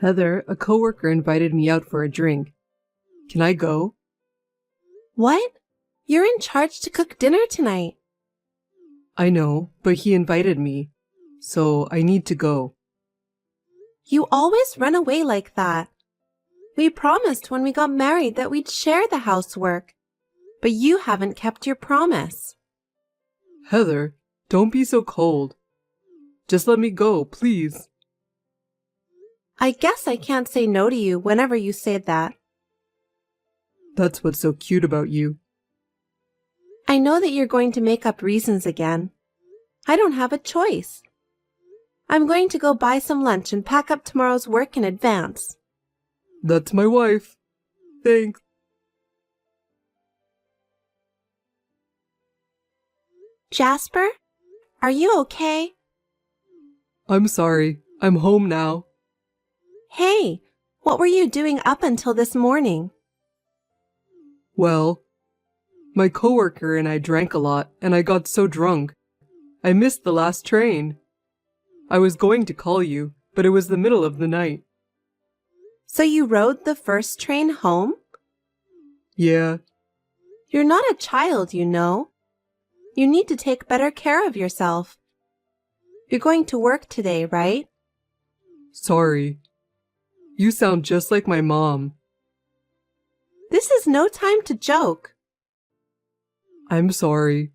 Heather, a coworker invited me out for a drink. Can I go? What? You're in charge to cook dinner tonight. I know, but he invited me, so I need to go. You always run away like that. We promised when we got married that we'd share the housework, but you haven't kept your promise. Heather, don't be so cold. Just let me go, please. I guess I can't say no to you whenever you say that. That's what's so cute about you. I know that you're going to make up reasons again. I don't have a choice. I'm going to go buy some lunch and pack up tomorrow's work in advance. That's my wife. Thanks. Jasper, are you okay? I'm sorry. I'm home now. Hey, what were you doing up until this morning? Well, my coworker and I drank a lot, and I got so drunk. I missed the last train. I was going to call you, but it was the middle of the night. So you rode the first train home? Yeah, You're not a child, you know. You need to take better care of yourself. You're going to work today, right? sorry. You sound just like my mom. This is no time to joke. I'm sorry.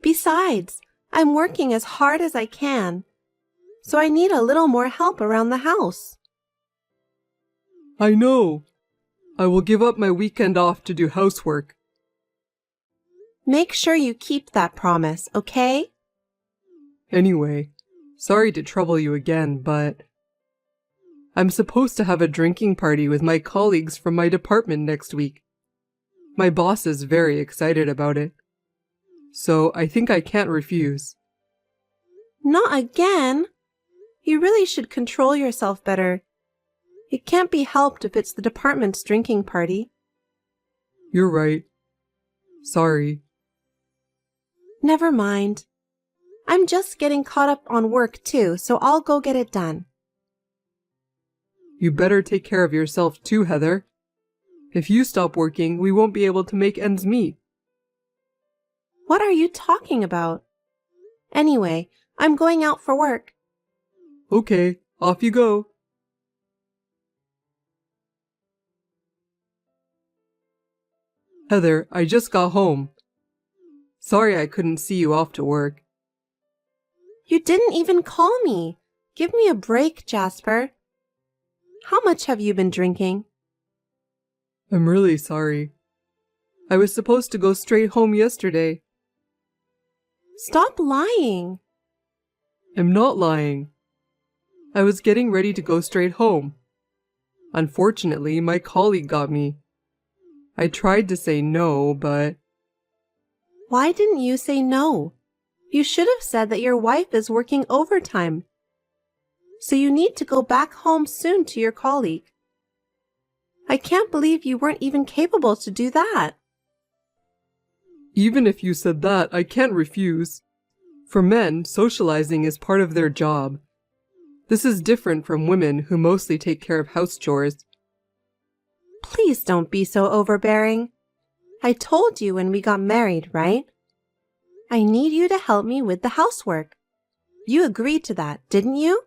Besides, I'm working as hard as I can, so I need a little more help around the house. I know. I will give up my weekend off to do housework. Make sure you keep that promise, okay? Anyway, sorry to trouble you again, but I'm supposed to have a drinking party with my colleagues from my department next week. My boss is very excited about it, so I think I can't refuse. Not again. You really should control yourself better. It can't be helped if it's the department's drinking party. You're right. Sorry. Never mind. I'm just getting caught up on work too, so I'll go get it done. You better take care of yourself too, Heather. If you stop working, we won't be able to make ends meet. What are you talking about? Anyway, I'm going out for work. Okay, off you go. Heather, I just got home. Sorry I couldn't see you off to work. You didn't even call me. Give me a break, Jasper. How much have you been drinking? I'm really sorry. I was supposed to go straight home yesterday. Stop lying. I'm not lying. I was getting ready to go straight home. Unfortunately, my colleague got me. I tried to say no, but Why didn't you say no? You should have said that your wife is working overtime. So you need to go back home soon to your colleague. I can't believe you weren't even capable to do that. even if you said that, I can't refuse. For men, socializing is part of their job. This is different from women who mostly take care of house chores. Please don't be so overbearing. I told you when we got married, right? I need you to help me with the housework. You agreed to that, didn't you?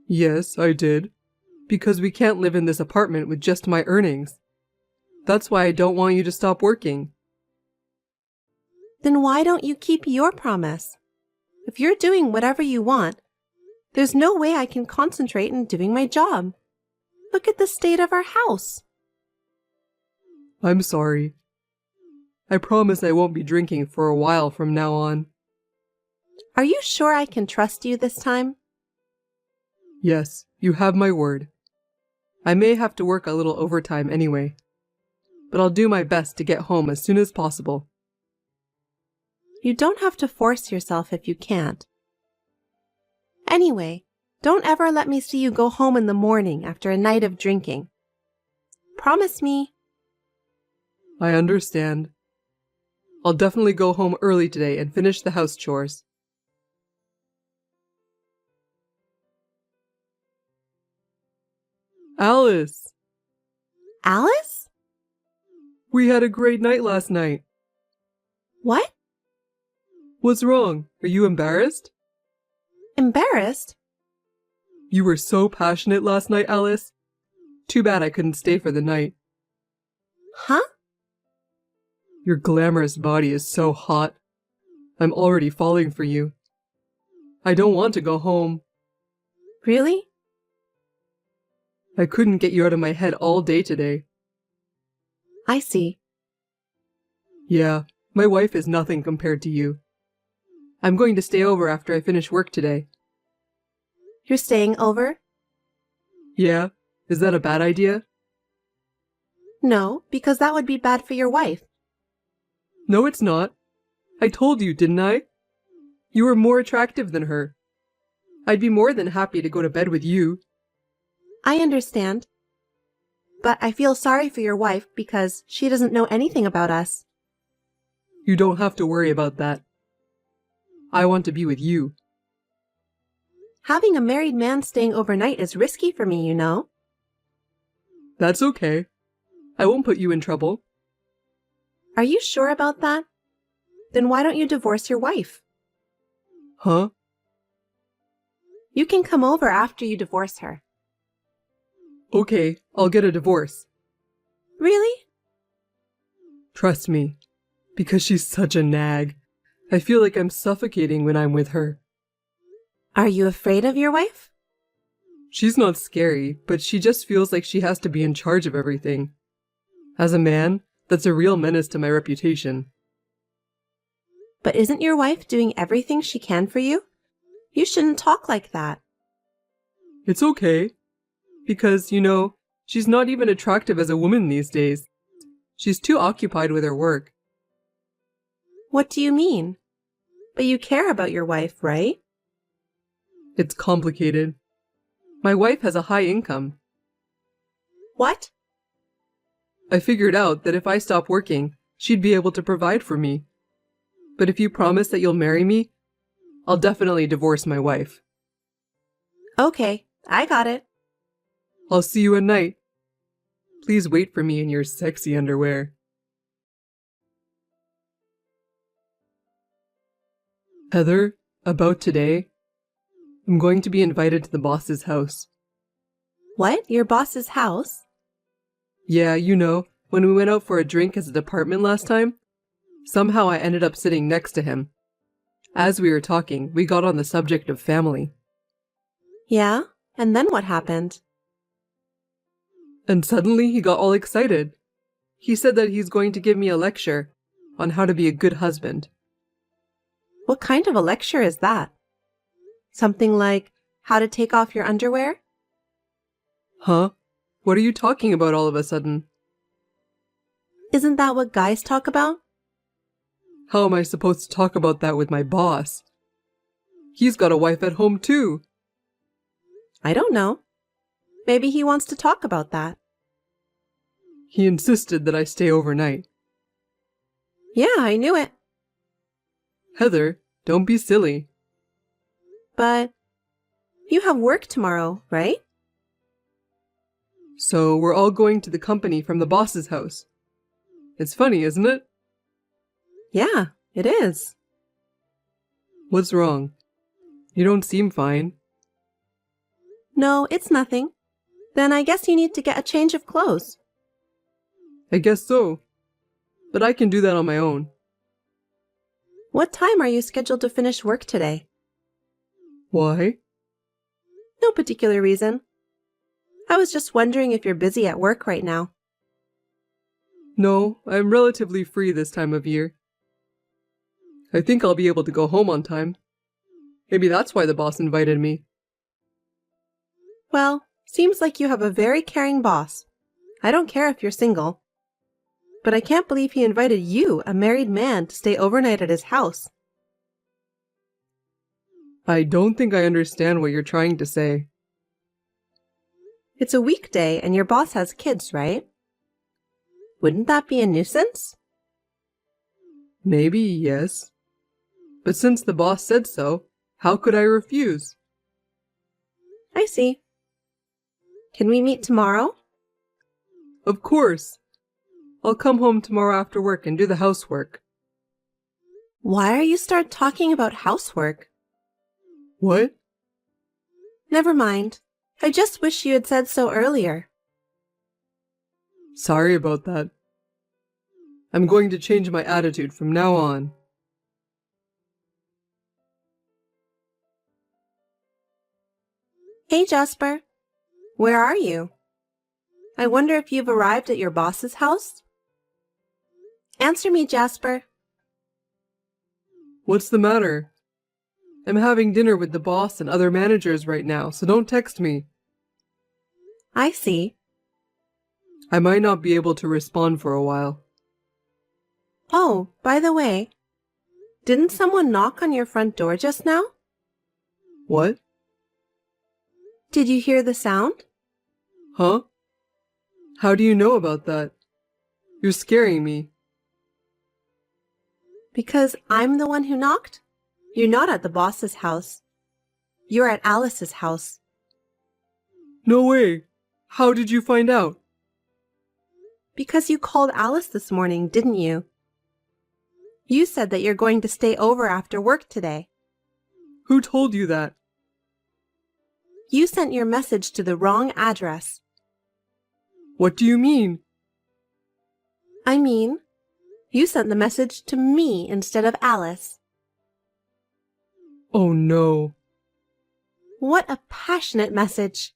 Yes, I did. Because we can't live in this apartment with just my earnings. That's why I don't want you to stop working. Then why don't you keep your promise? If you're doing whatever you want, there's no way I can concentrate in doing my job. Look at the state of our house. I'm sorry. I promise I won't be drinking for a while from now on. Are you sure I can trust you this time? Yes, you have my word. I may have to work a little overtime anyway, but I'll do my best to get home as soon as possible. You don't have to force yourself if you can't. Anyway, don't ever let me see you go home in the morning after a night of drinking. Promise me. I understand. I'll definitely go home early today and finish the house chores. Alice! Alice? We had a great night last night. What? What's wrong? Are you embarrassed? Embarrassed? You were so passionate last night, Alice. Too bad I couldn't stay for the night. Huh? Your glamorous body is so hot. I'm already falling for you. I don't want to go home. Really? I couldn't get you out of my head all day today. I see. Yeah, my wife is nothing compared to you. I'm going to stay over after I finish work today. You're staying over? Yeah? Is that a bad idea? No, because that would be bad for your wife. No, it's not. I told you, didn't I? You are more attractive than her. I'd be more than happy to go to bed with you. I understand. But I feel sorry for your wife because she doesn't know anything about us. You don't have to worry about that. I want to be with you. Having a married man staying overnight is risky for me, you know. That's okay. I won't put you in trouble. Are you sure about that? Then why don't you divorce your wife? Huh? You can come over after you divorce her. Okay, I'll get a divorce. Really? Trust me, because she's such a nag. I feel like I'm suffocating when I'm with her. Are you afraid of your wife? She's not scary, but she just feels like she has to be in charge of everything. As a man, that's a real menace to my reputation. But isn't your wife doing everything she can for you? You shouldn't talk like that. It's okay. Because, she's not even attractive as a woman these days. She's too occupied with her work. What do you mean? But you care about your wife, right? It's complicated. My wife has a high income. What? I figured out that if I stop working, she'd be able to provide for me. But if you promise that you'll marry me, I'll definitely divorce my wife. Okay, I got it. I'll see you at night. Please wait for me in your sexy underwear. Heather, about today, I'm going to be invited to the boss's house. What? Your boss's house? Yeah, when we went out for a drink as a department last time, somehow I ended up sitting next to him. As we were talking, we got on the subject of family. Yeah? And then what happened? And suddenly he got all excited. He said that he's going to give me a lecture on how to be a good husband. What kind of a lecture is that? Something like how to take off your underwear? Huh? What are you talking about all of a sudden? Isn't that what guys talk about? How am I supposed to talk about that with my boss? He's got a wife at home too. I don't know. Maybe he wants to talk about that. He insisted that I stay overnight. Yeah, I knew it. Heather, don't be silly. But you have work tomorrow, right? So we're all going to the company from the boss's house. It's funny, isn't it? Yeah, it is. What's wrong? You don't seem fine. No, it's nothing. Then I guess you need to get a change of clothes. I guess so. But I can do that on my own. What time are you scheduled to finish work today? Why? No particular reason. I was just wondering if you're busy at work right now. No, I'm relatively free this time of year. I think I'll be able to go home on time. Maybe that's why the boss invited me. Well, seems like you have a very caring boss. I don't care if you're single. But I can't believe he invited you, a married man, to stay overnight at his house. I don't think I understand what you're trying to say. It's a weekday and your boss has kids, right? Wouldn't that be a nuisance? Maybe, yes. But since the boss said so, how could I refuse? I see. Can we meet tomorrow? Of course. I'll come home tomorrow after work and do the housework. Why are you start talking about housework? What? Never mind. I just wish you had said so earlier. Sorry about that. I'm going to change my attitude from now on. Hey, Jasper. Where are you? I wonder if you've arrived at your boss's house? Answer me, Jasper. What's the matter? I'm having dinner with the boss and other managers right now, so don't text me. I see. I might not be able to respond for a while. Oh, by the way, didn't someone knock on your front door just now? What? Did you hear the sound? Huh? How do you know about that? You're scaring me. Because I'm the one who knocked? You're not at the boss's house. You're at Alice's house. No way! How did you find out? Because you called Alice this morning, didn't you? You said that you're going to stay over after work today. Who told you that? You sent your message to the wrong address. What do you mean? I mean, you sent the message to me instead of Alice. Oh no. What a passionate message.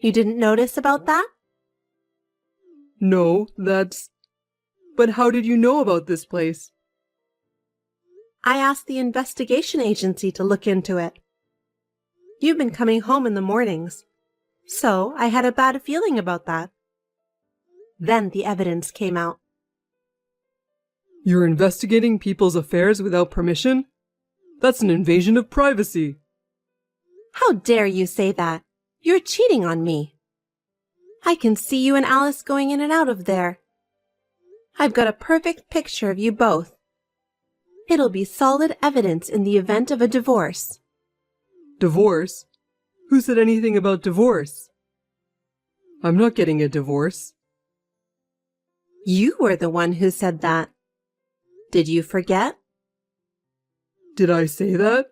You didn't notice about that? No, that's... But how did you know about this place? I asked the investigation agency to look into it. You've been coming home in the mornings, so I had a bad feeling about that. Then the evidence came out. You're investigating people's affairs without permission? That's an invasion of privacy. How dare you say that? You're cheating on me. I can see you and Alice going in and out of there. I've got a perfect picture of you both. It'll be solid evidence in the event of a divorce. Divorce? Who said anything about divorce? I'm not getting a divorce. You were the one who said that. Did you forget? Did I say that?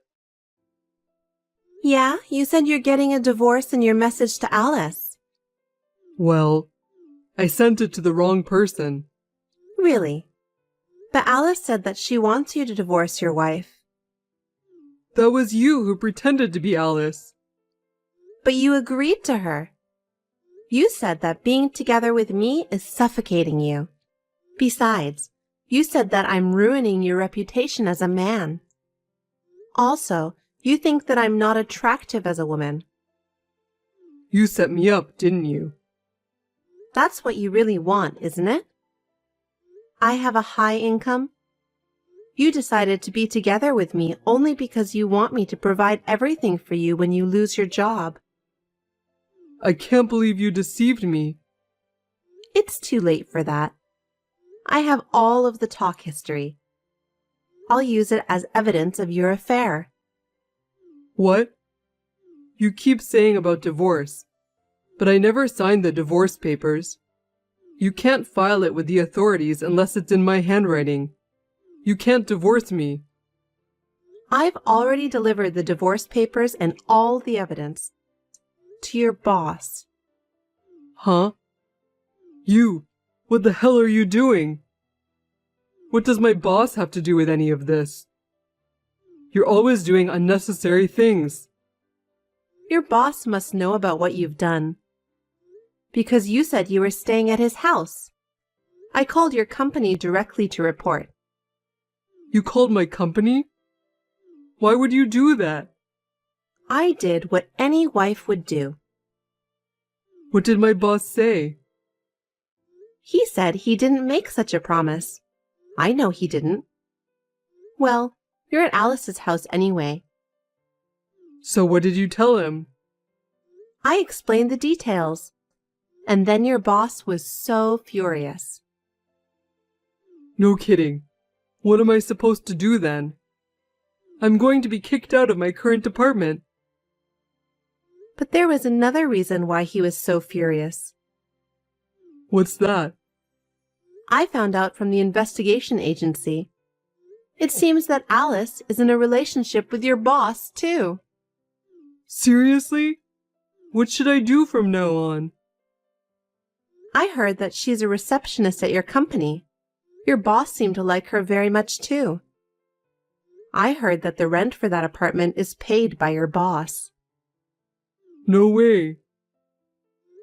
Yeah, you said you're getting a divorce in your message to Alice. Well, I sent it to the wrong person. Really? But Alice said that she wants you to divorce your wife. That was you who pretended to be Alice. But you agreed to her. You said that being together with me is suffocating you. Besides, you said that I'm ruining your reputation as a man. Also, you think that I'm not attractive as a woman. You set me up, didn't you? That's what you really want, isn't it? I have a high income. You decided to be together with me only because you want me to provide everything for you when you lose your job. I can't believe you deceived me. It's too late for that. I have all of the talk history. I'll use it as evidence of your affair. What? You keep saying about divorce, but I never signed the divorce papers. You can't file it with the authorities unless it's in my handwriting. You can't divorce me. I've already delivered the divorce papers and all the evidence to your boss. Huh? You, what the hell are you doing? What does my boss have to do with any of this? You're always doing unnecessary things. Your boss must know about what you've done. Because you said you were staying at his house. I called your company directly to report. You called my company? Why would you do that? I did what any wife would do. What did my boss say? He said he didn't make such a promise. I know he didn't. Well, you're at Alice's house anyway. So what did you tell him? I explained the details. And then your boss was so furious. No kidding. What am I supposed to do then? I'm going to be kicked out of my current department. But there was another reason why he was so furious. What's that? I found out from the investigation agency. It seems that Alice is in a relationship with your boss, too. Seriously? What should I do from now on? I heard that she's a receptionist at your company. Your boss seemed to like her very much, too. I heard that the rent for that apartment is paid by your boss. No way.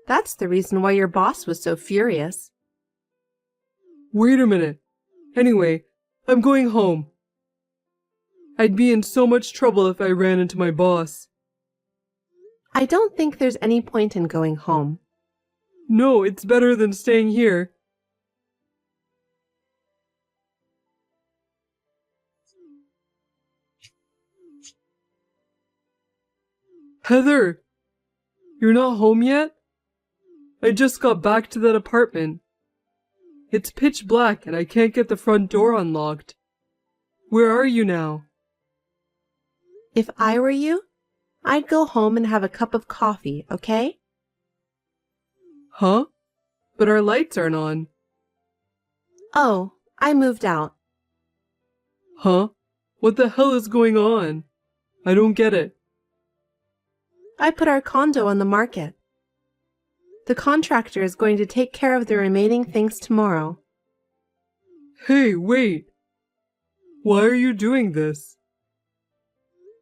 That's the reason why your boss was so furious. Wait a minute. Anyway, I'm going home. I'd be in so much trouble if I ran into my boss. I don't think there's any point in going home. No, it's better than staying here. Heather! You're not home yet? I just got back to that apartment. It's pitch black and I can't get the front door unlocked. Where are you now? If I were you, I'd go home and have a cup of coffee, okay? Huh? But our lights aren't on. Oh, I moved out. Huh? What the hell is going on? I don't get it. I put our condo on the market. The contractor is going to take care of the remaining things tomorrow. Hey, wait. Why are you doing this?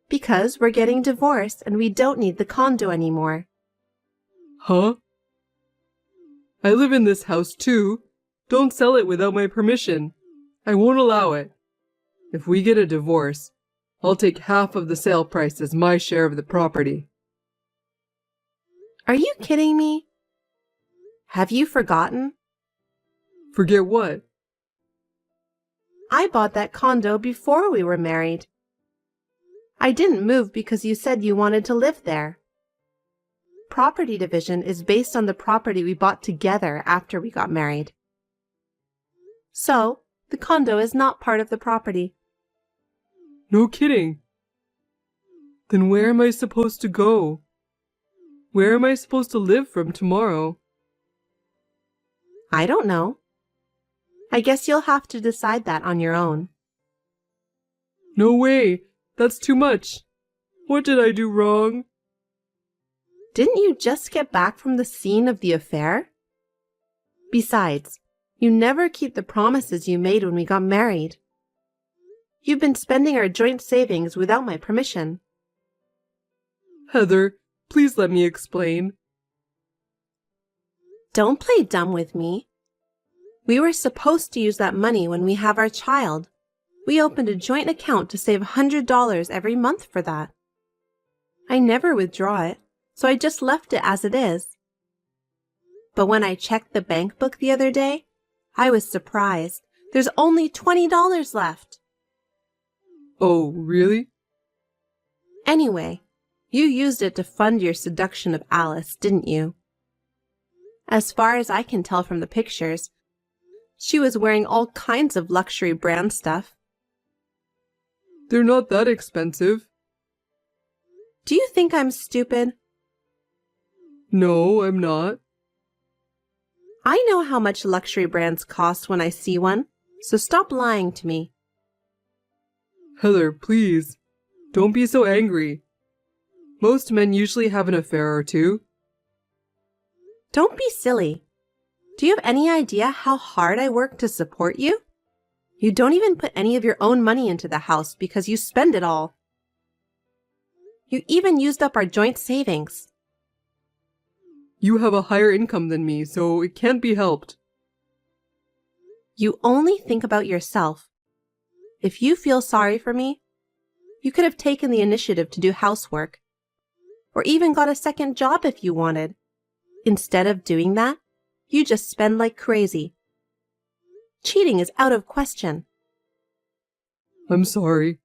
Because we're getting divorced and we don't need the condo anymore. Huh? I live in this house too. Don't sell it without my permission. I won't allow it. If we get a divorce, I'll take half of the sale price as my share of the property. Are you kidding me? Have you forgotten? Forget what? I bought that condo before we were married. I didn't move because you said you wanted to live there. Property division is based on the property we bought together after we got married. So, the condo is not part of the property. No kidding. Then where am I supposed to go? Where am I supposed to live from tomorrow? I don't know. I guess you'll have to decide that on your own. No way. That's too much. What did I do wrong? Didn't you just get back from the scene of the affair? Besides, you never keep the promises you made when we got married. You've been spending our joint savings without my permission. Heather, please let me explain. Don't play dumb with me. We were supposed to use that money when we have our child. We opened a joint account to save $100 every month for that. I never withdraw it, so I just left it as it is. But when I checked the bank book the other day, I was surprised. There's only $20 left. Oh, really? Anyway, you used it to fund your seduction of Alice, didn't you? As far as I can tell from the pictures, she was wearing all kinds of luxury brand stuff. They're not that expensive. Do you think I'm stupid? No, I'm not. I know how much luxury brands cost when I see one, so stop lying to me. Heather, please. Don't be so angry. Most men usually have an affair or two. Don't be silly. Do you have any idea how hard I work to support you? You don't even put any of your own money into the house because you spend it all. You even used up our joint savings. You have a higher income than me, so it can't be helped. You only think about yourself. If you feel sorry for me, you could have taken the initiative to do housework, or even got a second job if you wanted. Instead of doing that, you just spend like crazy. Cheating is out of question. I'm sorry.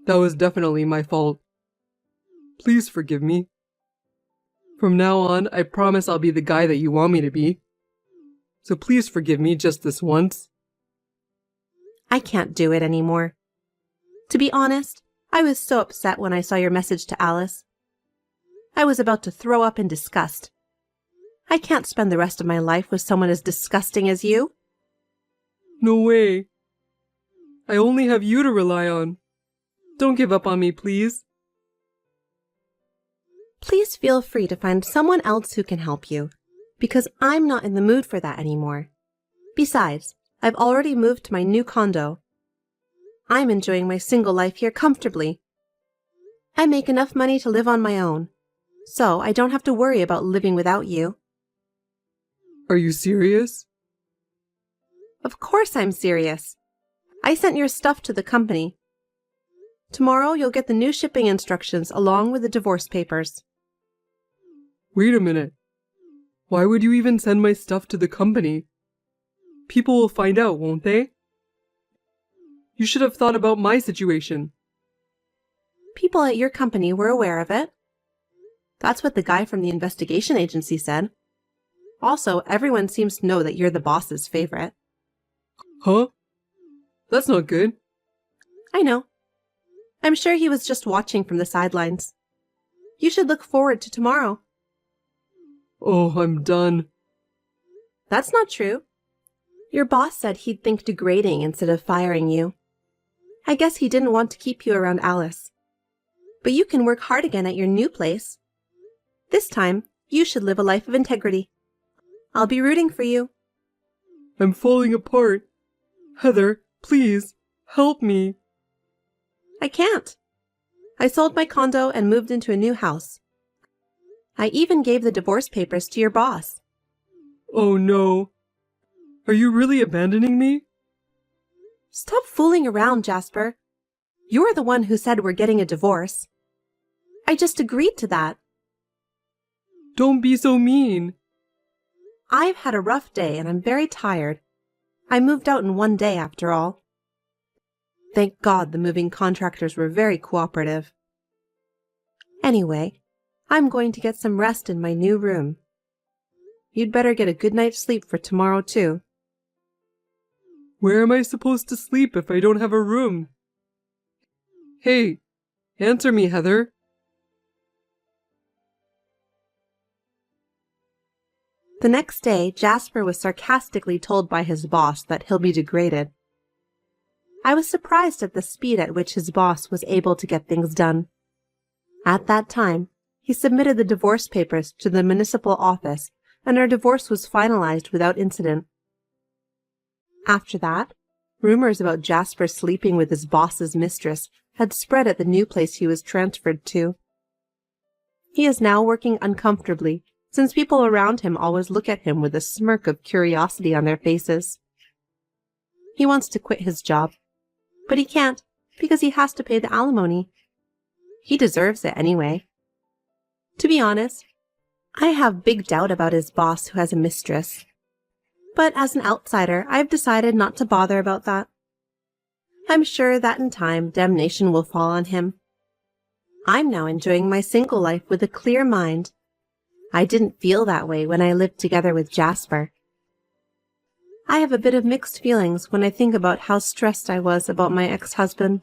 That was definitely my fault. Please forgive me. From now on, I promise I'll be the guy that you want me to be. So please forgive me just this once. I can't do it anymore. To be honest, I was so upset when I saw your message to Alice. I was about to throw up in disgust. I can't spend the rest of my life with someone as disgusting as you. No way. I only have you to rely on. Don't give up on me, please. Please feel free to find someone else who can help you, because I'm not in the mood for that anymore. Besides, I've already moved to my new condo. I'm enjoying my single life here comfortably. I make enough money to live on my own, so I don't have to worry about living without you. Are you serious? Of course I'm serious. I sent your stuff to the company. Tomorrow you'll get the new shipping instructions along with the divorce papers. Wait a minute. Why would you even send my stuff to the company? People will find out, won't they? You should have thought about my situation. People at your company were aware of it. That's what the guy from the investigation agency said. Also, everyone seems to know that you're the boss's favorite. Huh? That's not good. I know. I'm sure he was just watching from the sidelines. You should look forward to tomorrow. Oh, I'm done. That's not true. Your boss said he'd think degrading instead of firing you. I guess he didn't want to keep you around Alice. But you can work hard again at your new place. This time, you should live a life of integrity. I'll be rooting for you. I'm falling apart. Heather, please, help me. I can't. I sold my condo and moved into a new house. I even gave the divorce papers to your boss. Oh no. Are you really abandoning me? Stop fooling around, Jasper. You're the one who said we're getting a divorce. I just agreed to that. Don't be so mean. I've had a rough day and I'm very tired. I moved out in one day after all. Thank God the moving contractors were very cooperative. Anyway, I'm going to get some rest in my new room. You'd better get a good night's sleep for tomorrow too. Where am I supposed to sleep if I don't have a room? Hey, answer me, Heather. The next day, Jasper was sarcastically told by his boss that he'll be degraded. I was surprised at the speed at which his boss was able to get things done. At that time, he submitted the divorce papers to the municipal office, and our divorce was finalized without incident. After that, rumors about Jasper sleeping with his boss's mistress had spread at the new place he was transferred to. He is now working uncomfortably, since people around him always look at him with a smirk of curiosity on their faces. He wants to quit his job, but he can't because he has to pay the alimony. He deserves it anyway. To be honest, I have big doubt about his boss who has a mistress. But as an outsider, I've decided not to bother about that. I'm sure that in time, damnation will fall on him. I'm now enjoying my single life with a clear mind. I didn't feel that way when I lived together with Jasper. I have a bit of mixed feelings when I think about how stressed I was about my ex-husband.